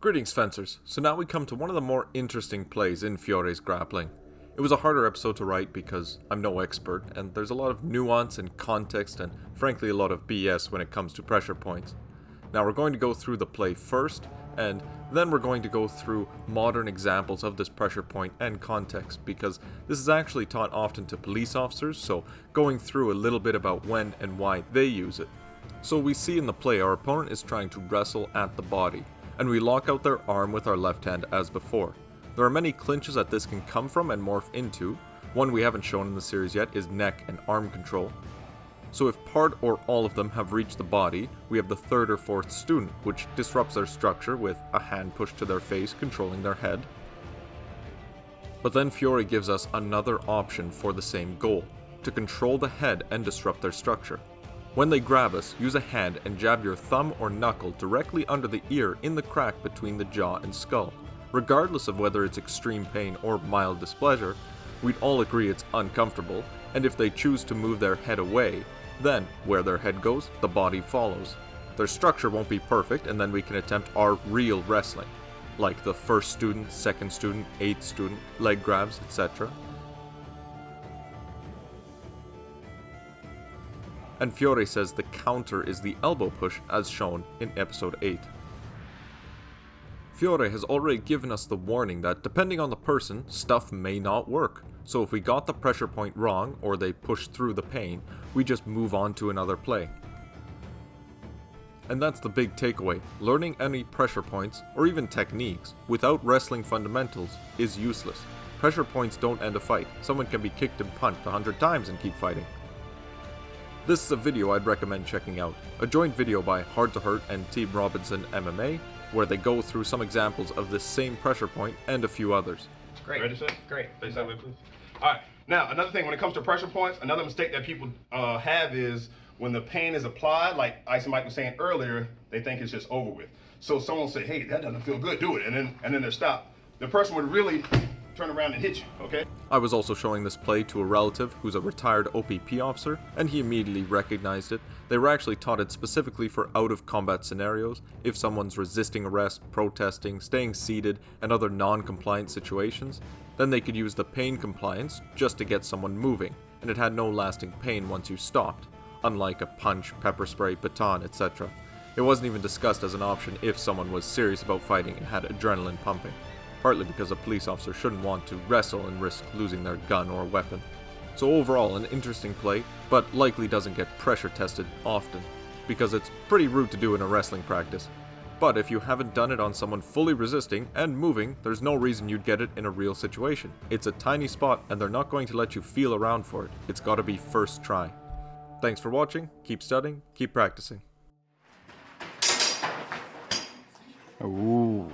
Greetings, fencers. So now we come to one of the more interesting plays in Fiore's grappling. It was a harder episode to write because I'm no expert, and there's a lot of nuance and context and frankly a lot of BS when it comes to pressure points. Now we're going to go through the play first, and then we're going to go through modern examples of this pressure point and context, because this is actually taught often to police officers, so going through a little bit about when and why they use it. So we see in the play our opponent is trying to wrestle at the body, and we lock out their arm with our left hand as before. There are many clinches that this can come from and morph into. One we haven't shown in the series yet is neck and arm control. So if part or all of them have reached the body, we have the third or fourth student, which disrupts their structure with a hand pushed to their face controlling their head. But then Fiore gives us another option for the same goal, to control the head and disrupt their structure. When they grab us, use a hand and jab your thumb or knuckle directly under the ear in the crack between the jaw and skull. Regardless of whether it's extreme pain or mild displeasure, we'd all agree it's uncomfortable, and if they choose to move their head away, then where their head goes, the body follows. Their structure won't be perfect, and then we can attempt our real wrestling, like the first student, second student, eighth student, leg grabs, etc. And Fiore says the counter is the elbow push as shown in episode 8. Fiore has already given us the warning that depending on the person, stuff may not work. So if we got the pressure point wrong or they push through the pain, we just move on to another play. And that's the big takeaway. Learning any pressure points or even techniques without wrestling fundamentals is useless. Pressure points don't end a fight. Someone can be kicked and punched 100 times and keep fighting. This is a video I'd recommend checking out, a joint video by Hard to Hurt and Team Robinson MMA, where they go through some examples of this same pressure point and a few others. Great. Ready, sir? Great. Face that way, please. All right. Now, another thing when it comes to pressure points, another mistake that people have is when the pain is applied, like Ice and Mike was saying earlier, they think it's just over with. So someone will say, hey, that doesn't feel good, do it, and then they stop. The person would really turn around and hit you, okay? I was also showing this play to a relative who's a retired OPP officer, and he immediately recognized it. They were actually taught it specifically for out-of-combat scenarios, if someone's resisting arrest, protesting, staying seated, and other non-compliant situations. Then they could use the pain compliance just to get someone moving, and it had no lasting pain once you stopped, unlike a punch, pepper spray, baton, etc. It wasn't even discussed as an option if someone was serious about fighting and had adrenaline pumping, partly because a police officer shouldn't want to wrestle and risk losing their gun or weapon. So overall, an interesting play, but likely doesn't get pressure tested often, because it's pretty rude to do in a wrestling practice. But if you haven't done it on someone fully resisting and moving, there's no reason you'd get it in a real situation. It's a tiny spot and they're not going to let you feel around for it. It's gotta be first try. Thanks for watching, keep studying, keep practicing. Ooh.